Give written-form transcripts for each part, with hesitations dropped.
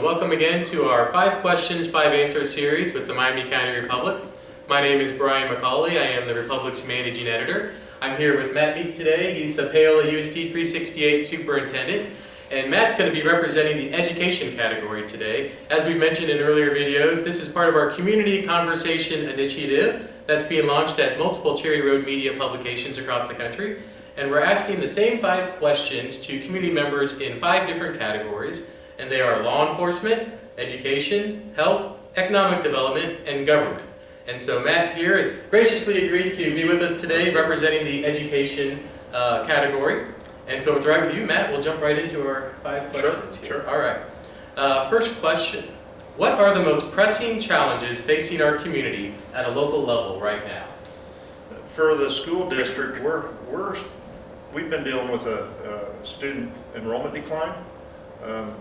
and welcome again to our 5 Questions, 5 Answers series with the Miami County Republic. My name is Brian McCauley. I am the Republic's Managing Editor. I'm here with Matt Meek today. He's the Paola USD 368 Superintendent. And Matt's going to be representing the education category today. As we've mentioned in earlier videos, this is part of our Community Conversation Initiative that's being launched at multiple Cherry Road media publications across the country. And we're asking the same 5 questions to community members in 5 different categories. And they are law enforcement, education, health, economic development, and government. And so Matt here has graciously agreed to be with us today representing the education category. And so if it's all right with you, Matt, we'll jump right into our 5 questions here. Sure. All right. First question. What are the most pressing challenges facing our community at a local level right now? For the school district, we've been dealing with a student enrollment decline.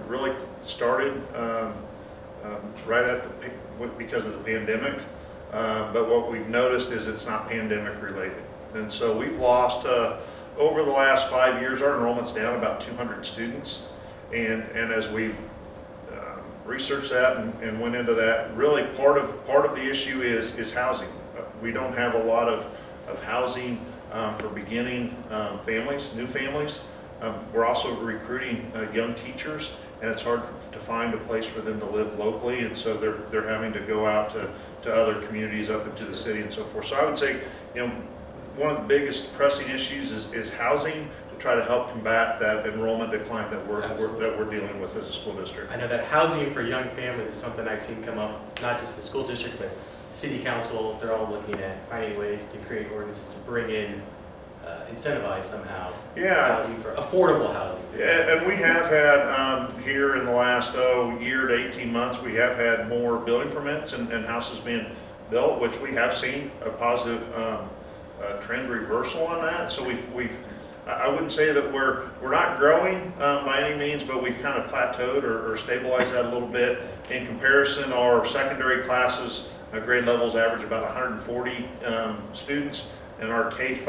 Really started right at because of the pandemic. But what we've noticed is it's not pandemic related. And so we've lost, over the last 5 years, our enrollment's down about 200 students. And as we've researched that and went into that, really part of the issue is housing. We don't have a lot of housing for beginning families, new families. We're also recruiting young teachers, and it's hard to find a place for them to live locally, and so they're having to go out to other communities up into the city and so forth. So I would say, one of the biggest pressing issues is housing, to try to help combat that enrollment decline that we're dealing with as a school district. I know that housing for young families is something I've seen come up, not just the school district, but city council. They're all looking at finding ways to create ordinances to bring in, incentivize somehow housing for affordable housing. Yeah, and we have had here in the last year to 18 months, we have had more building permits and houses being built, which we have seen a positive trend reversal on that. So I wouldn't say that we're not growing by any means, but we've kind of plateaued or stabilized that a little bit. In comparison, our secondary classes grade levels average about 140 students, and our K-5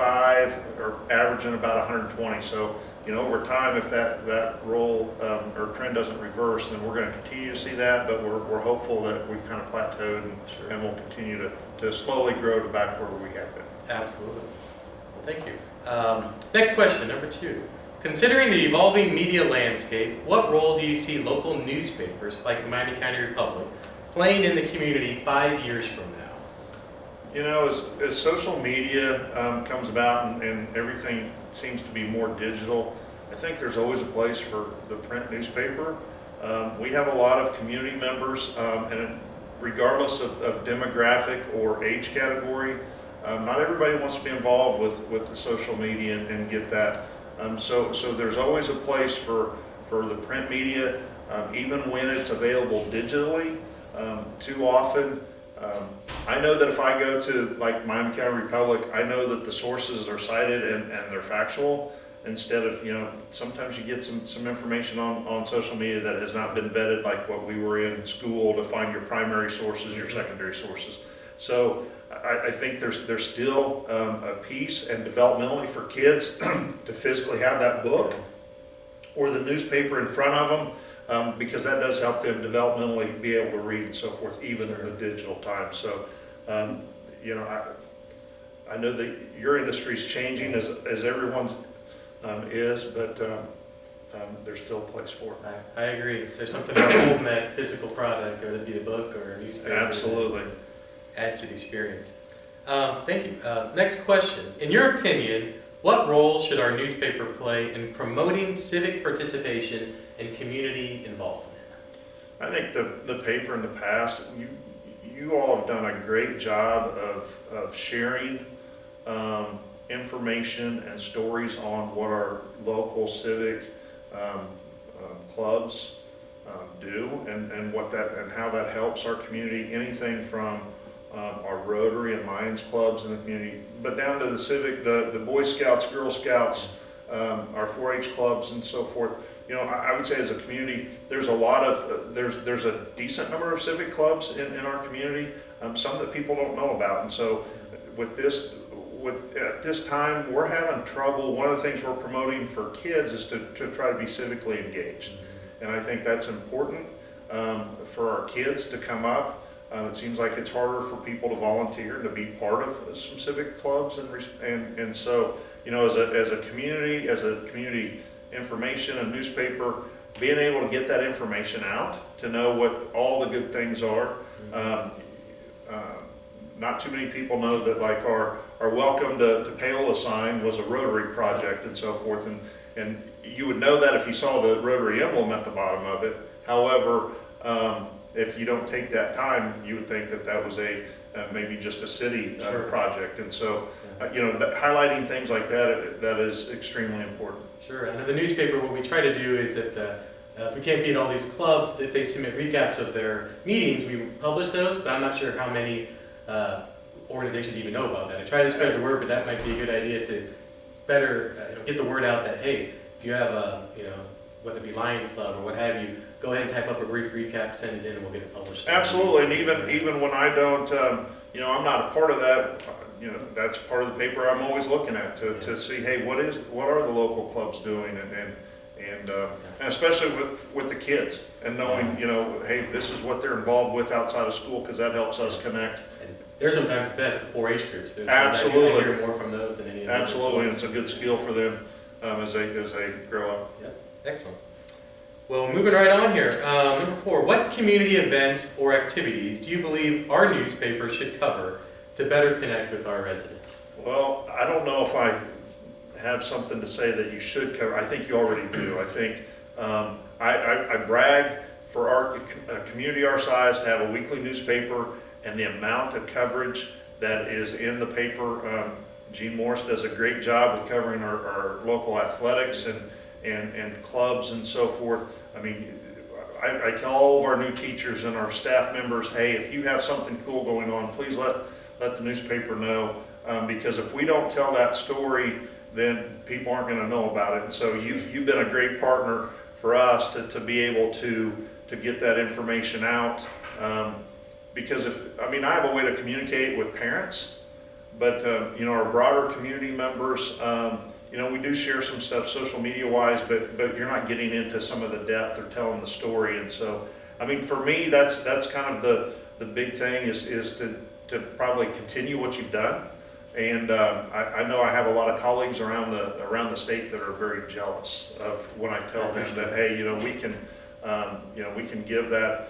are averaging about 120. So, over time, if that roll or trend doesn't reverse, then we're going to continue to see that, but we're hopeful that we've kind of plateaued and we'll continue to slowly grow to back where we have been. Absolutely. Well, thank you. Next question, number 2. Considering the evolving media landscape, what role do you see local newspapers like the Miami County Republic playing in the community 5 years from now? As social media comes about and everything seems to be more digital, I think there's always a place for the print newspaper. We have a lot of community members, and regardless of demographic or age category, not everybody wants to be involved with the social media and get that. So there's always a place for the print media, even when it's available digitally. Too often, I know that if I go to like Miami County Republic, I know that the sources are cited and they're factual, instead of, sometimes you get some information on social media that has not been vetted, like what we were in school to find your primary sources, your secondary sources. So I think there's still a piece, and developmentally for kids to physically have that book or the newspaper in front of them, because that does help them developmentally be able to read and so forth, even in the digital time. So, I know that your industry is changing as everyone's is, but there's still a place for it. I agree. There's something about holding that physical product, whether it be the book or a newspaper. Absolutely. Adds to the experience. Thank you. Next question. In your opinion, what role should our newspaper play in promoting civic participation and community involvement? I think the paper in the past, you all have done a great job of sharing information and stories on what our local civic clubs do and how that helps our community. Anything from our Rotary and Lions clubs in the community, but down to the civic, the Boy Scouts, Girl Scouts, our 4-H clubs and so forth. I would say as a community, there's a decent number of civic clubs in our community, some that people don't know about. And so at this time, we're having trouble. One of the things we're promoting for kids is to try to be civically engaged. And I think that's important. for our kids to come up. It seems like it's harder for people to volunteer and to be part of some civic clubs, and so, you know, as a community information and newspaper, being able to get that information out, to know what all the good things are. Not too many people know that, like, our welcome to Paola sign was a Rotary project and so forth, and you would know that if you saw the Rotary emblem at the bottom of it. However, if you don't take that time, you would think that that was maybe just a city project. And so, you know, highlighting things like that, that is extremely important. Sure, and in the newspaper, what we try to do is that if we can't be at all these clubs, if they submit recaps of their meetings, we publish those, but I'm not sure how many organizations even know about that. I try to spread the word, but that might be a good idea to better get the word out that, hey, if you have a, whether it be Lions Club or what have you, go ahead and type up a brief recap, send it in, and we'll get it published. Absolutely, and even when I don't, I'm not a part of that, that's part of the paper I'm always looking at to see, hey, what are the local clubs doing, and especially with the kids, and knowing, hey, this is what they're involved with outside of school, because that helps us connect. And they're sometimes the best, the 4-H groups. Absolutely. I hear more from those than any of the Absolutely, and it's a good skill for them as they grow up. Yep, excellent. Well, moving right on here. Number 4, what community events or activities do you believe our newspaper should cover to better connect with our residents? Well, I don't know if I have something to say that you should cover. I think you already do. I think I brag for our community our size to have a weekly newspaper, and the amount of coverage that is in the paper. Gene Morris does a great job with covering our local athletics and clubs and so forth. I mean, I tell all of our new teachers and our staff members, hey, if you have something cool going on, please let the newspaper know, because if we don't tell that story, then people aren't going to know about it. And so you've been a great partner for us to be able to get that information out, because I have a way to communicate with parents, but our broader community members, we do share some stuff social media wise, but you're not getting into some of the depth or telling the story. And so, for me, that's kind of the big thing is to probably continue what you've done. And I know I have a lot of colleagues around the state that are very jealous of when I tell them that, hey, we can give that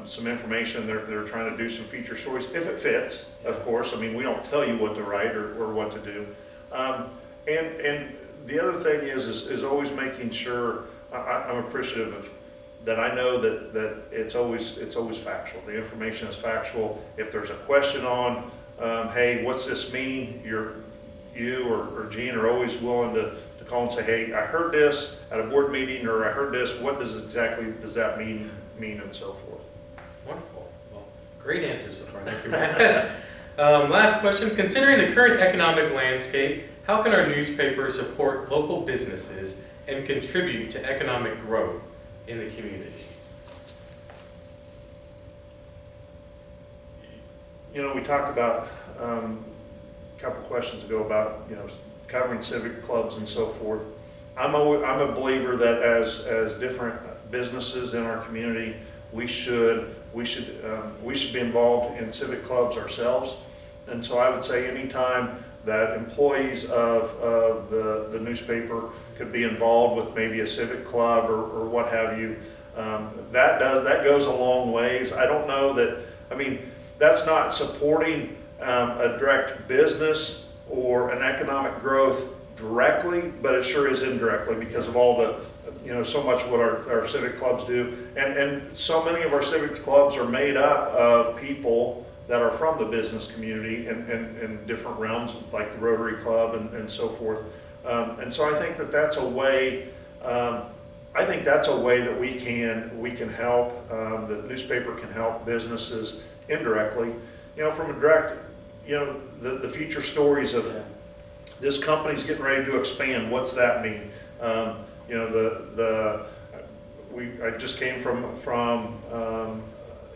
some information. They're trying to do some feature stories if it fits, of course. We don't tell you what to write or what to do. And the other thing is always making sure I'm appreciative of that. I know that it's always factual. The information is factual. If there's a question on, hey, what's this mean? You or Gene are always willing to call and say, hey, I heard this at a board meeting, or I heard this. What does that mean, and so forth. Wonderful. Well, great answers so far. Thank you, Matt. Last question. Considering the current economic landscape, how can our newspaper support local businesses and contribute to economic growth in the community? We talked about a couple questions ago about covering civic clubs and so forth. I'm a believer that as different businesses in our community, we should be involved in civic clubs ourselves. And so I would say anytime that employees of the newspaper could be involved with maybe a civic club or what have you, that goes a long ways. I don't know that, that's not supporting a direct business or an economic growth directly, but it sure is indirectly because of all the, so much what our civic clubs do. And so many of our civic clubs are made up of people that are from the business community and different realms, like the Rotary Club and so forth. And so I think that's a way. I think that's a way that we can help. The newspaper can help businesses indirectly. From a direct, the future stories of this company's getting ready to expand. What's that mean? I just came from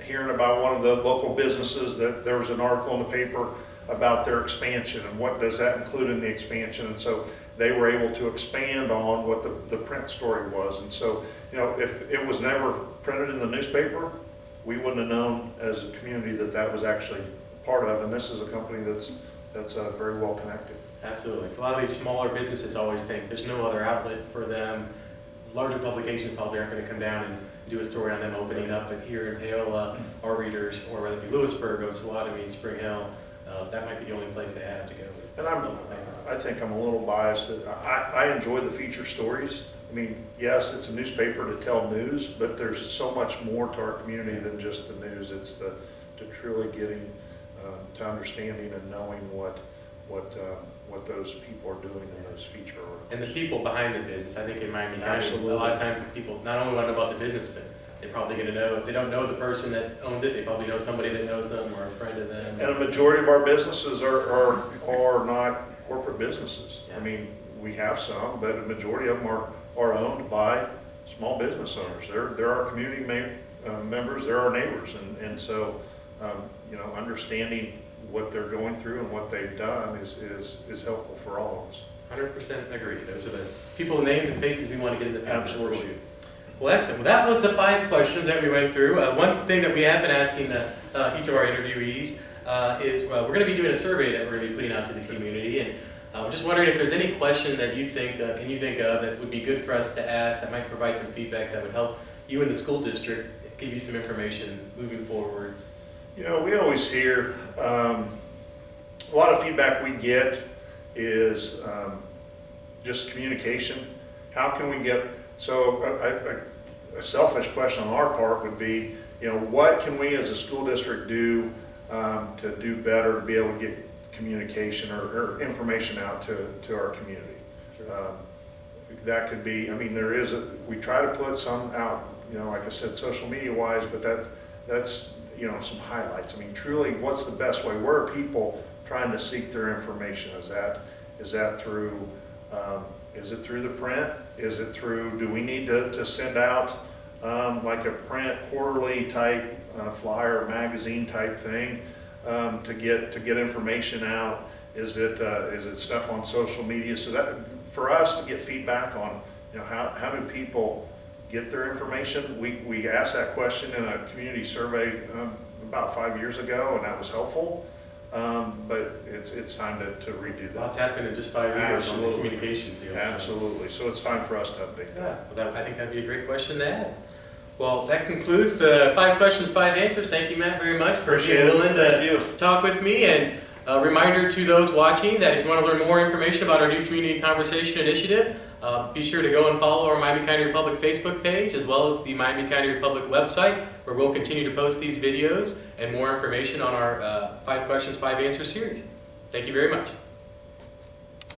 hearing about one of the local businesses that there was an article in the paper about their expansion and what does that include in the expansion. And so they were able to expand on what the print story was. And so, you know, if it was never printed in the newspaper, we wouldn't have known as a community that that was actually part of. And this is a company that's very well connected. Absolutely. For a lot of these smaller businesses always think there's no other outlet for them. Larger publications probably aren't going to come down and do a story on them opening up, but here in Paola, our readers, or whether it be Lewisburg, Osawatomie, Spring Hill, that might be the only place they have to go. And I think I'm a little biased. I enjoy the feature stories. I mean, yes, it's a newspaper to tell news, but there's so much more to our community than just the news. It's to truly getting to understanding and knowing what those people are doing in those feature. And the people behind the business. I think in Miami County, Absolutely. a lot of times people not only want to know about the business, but they're probably going to know, if they don't know the person that owns it, they probably know somebody that knows them or a friend of them. And a majority of our businesses are not corporate businesses. Yeah. I mean, we have some, but a majority of them are owned by small business owners. They're our community members, they're our neighbors. And so, you know, understanding what they're going through and what they've done is helpful for all of us. 100% agree. Those are the people, names, and faces we want to get in the paper. Absolutely. Well, excellent. Well, that was the 5 questions that we went through. One thing that we have been asking each of our interviewees is we're going to be doing a survey that we're going to be putting out to the community, and I'm just wondering if there's any question that you think can you think of that would be good for us to ask, that might provide some feedback that would help you and the school district, give you some information moving forward. You know, we always hear a lot of feedback we get is just communication. How can we get, so a selfish question on our part would be, you know, what can we as a school district do to do better to be able to get communication or information out to our community? That could be, I mean, we try to put some out, you know, like I said, social media wise, but that's, you know, some highlights. I mean, truly, what's the best way? Where are people trying to seek their information? Is that through, is it through the print? Is it through, do we need to send out like a print quarterly type flyer, magazine type thing to get information out? Is it stuff on social media? So that, for us to get feedback on, you know, how do people get their information? We asked that question in a community survey about 5 years ago, and that was helpful. But it's time to redo that. Lots happened in just 5 years on the communication field. Absolutely. So it's time for us to update that. Yeah, well, I think that'd be a great question to add. Well, that concludes the 5 questions, 5 answers. Thank you, Matt, very much for being willing to talk with me. And a reminder to those watching that if you want to learn more information about our new Community Conversation Initiative, be sure to go and follow our Miami County Republic Facebook page, as well as the Miami County Republic website, where we'll continue to post these videos and more information on our 5 questions, 5 answers series. Thank you very much.